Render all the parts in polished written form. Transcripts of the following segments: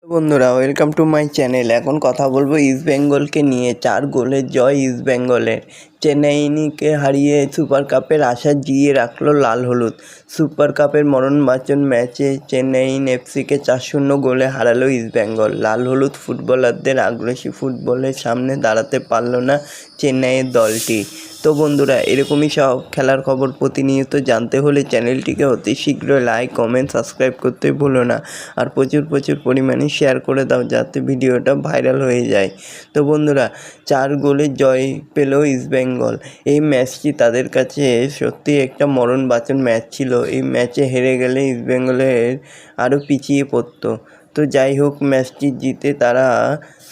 বন্ধুরা, welcome to my channel. এখন কথা বলবো ইস্ট বেঙ্গলকে নিয়ে। 4 গোলের জয় ইস্ট বেঙ্গলের। চেন্নাইকে হারিয়ে সুপার কাপের আশা জিইয়ে রাখলো লাল হলুদ। সুপার কাপের মরণবাচন ম্যাচে চেন্নাই এফসিকে 4-0 গোলে হারালো ইস্ট বেঙ্গল। লাল হলুদ ফুটবলারদের আগ্রাসী ফুটবলের সামনে দাঁড়াতে পারল না চেন্নাইয়ের দলটি। তো বন্ধুরা, এরকমই সব খেলার খবর প্রতিনিয়ত জানতে হলে চ্যানেলটিকে অতি শীঘ্রই লাইক, কমেন্ট, সাবস্ক্রাইব করতে ভুলো না। আর প্রচুর পরিমাণে শেয়ার করে দাও যাতে ভিডিওটা ভাইরাল হয়ে যায়। তো বন্ধুরা, 4 গোলের জয় পেল ইস্ট বেঙ্গল। এই ম্যাচটি তাদের কাছে সত্যি একটা মরণবাচন ম্যাচ ছিল। এই ম্যাচে হেরে গেলে ইস্ট বেঙ্গলের আরও পিছিয়ে পড়তো। তো যাই হোক, ম্যাচটি জিতে তারা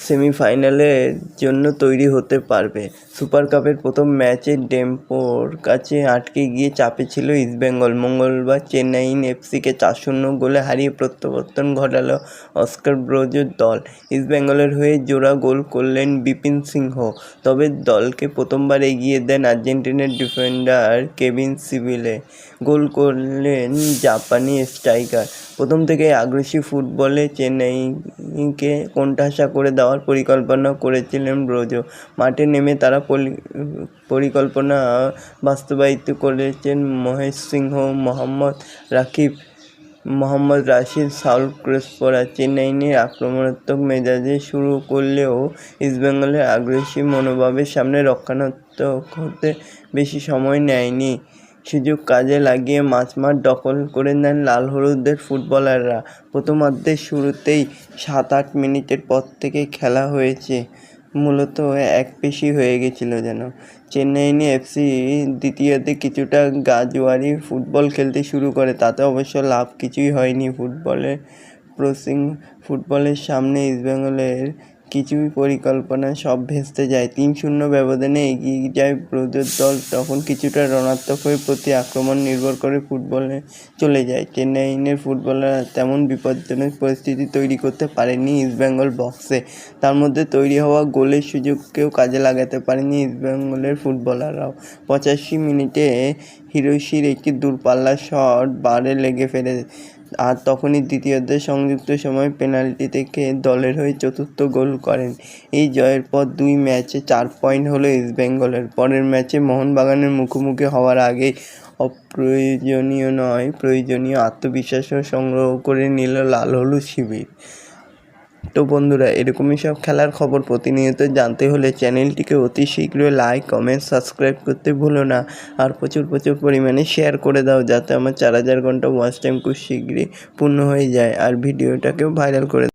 সেমিফাইনালের জন্য তৈরি হতে পারবে। সুপার কাপের প্রথম ম্যাচে ডেম্পোর কাছে আটকে গিয়ে চাপে ছিল ইস্ট বেঙ্গল। মঙ্গলবার চেন্নাই এফসিকে 4-0 গোলে হারিয়ে প্রত্যাবর্তন ঘটালো অস্কার ব্রোজের দল। ইস্ট বেঙ্গলের হয়ে জোড়া গোল করলেন বিপিন সিংহ। তবে দলকে প্রথমবার এগিয়ে দেন আর্জেন্টিনার ডিফেন্ডার কেভিন সিভিলে। গোল করলেন জাপানি স্ট্রাইকার। প্রথম থেকেই আগ্রাসী ফুটবলে চেন্নাইকে কোণঠাসা করে দেওয়ার পরিকল্পনা করেছিলেন ব্রোজো। মাঠে নেমে তারা পরিকল্পনা বাস্তবায়িত করেছেন মহেশ সিংহ, মোহাম্মদ রাশিদ, সাউল ক্রেসপোরা। চেন্নাইয়ের আক্রমণাত্মক মেজাজে শুরু করলেও ইস্ট বেঙ্গলের আগ্রাসী মনোভাবের সামনে রক্ষণাত্মক হতে বেশি সময় নেয়নি। সুযোগ কাজে লাগিয়ে মাঝমাঠ দখল করে নেন লাল হলুদের ফুটবলাররা। প্রথমার্ধের শুরুতেই 7-8 মিনিটের পর থেকে খেলা হয়েছে মূলত একপেশি হয়ে গেছিল যেন। চেন্নাই এফসি দ্বিতীয়ার্ধে কিছুটা গাজোয়ারি ফুটবল খেলতে শুরু করে, তাতে অবশ্য লাভ কিছুই হয়নি। ফুটবলের সামনে ইস্ট বেঙ্গলের কিছুই পরিকল্পনা সব ভেস্তে যায়। 3-0 ব্যবধানে এগিয়ে যায় ব্রোজের দল। তখন কিছুটা রণাত্মক হয়ে প্রতি আক্রমণ নির্ভর করে ফুটবলে চলে যায়। চেন্নাইয়ের ফুটবলাররা তেমন বিপজ্জনক পরিস্থিতি তৈরি করতে পারেনি ইস্ট বেঙ্গল বক্সে। তার মধ্যে তৈরি হওয়া গোলের সুযোগকেও কাজে লাগাতে পারেনি ইস্ট বেঙ্গলের ফুটবলাররাও। 85 মিনিটে হিরোশির একটি দূরপাল্লার শট বারে লেগে ফেলে। আর তখনই দ্বিতীয়ার্ধের সংযুক্ত সময় পেনাল্টি থেকে দলের হয়ে চতুর্থ গোল করেন। এই জয়ের পর 2 ম্যাচে 4 পয়েন্ট হলো ইস্ট বেঙ্গলের। পরের ম্যাচে মোহনবাগানের মুখোমুখি হওয়ার আগেই প্রয়োজনীয় আত্মবিশ্বাসও সংগ্রহ করে নিল লাল হলুদ শিবির। তো বন্ধুরা, এরকমই সব খেলার খবর প্রতিনিয়ত জানতে হলে চ্যানেলটিকে অতি শীঘ্রই লাইক, কমেন্ট, সাবস্ক্রাইব করতে ভুলো না। আর প্রচুর পরিমাণে শেয়ার করে দাও যাতে আমার 4000 ঘন্টা ওয়াচ টাইম খুব শীঘ্রই পূর্ণ হয়ে যায়। আর ভিডিওটাকেও ভাইরাল করে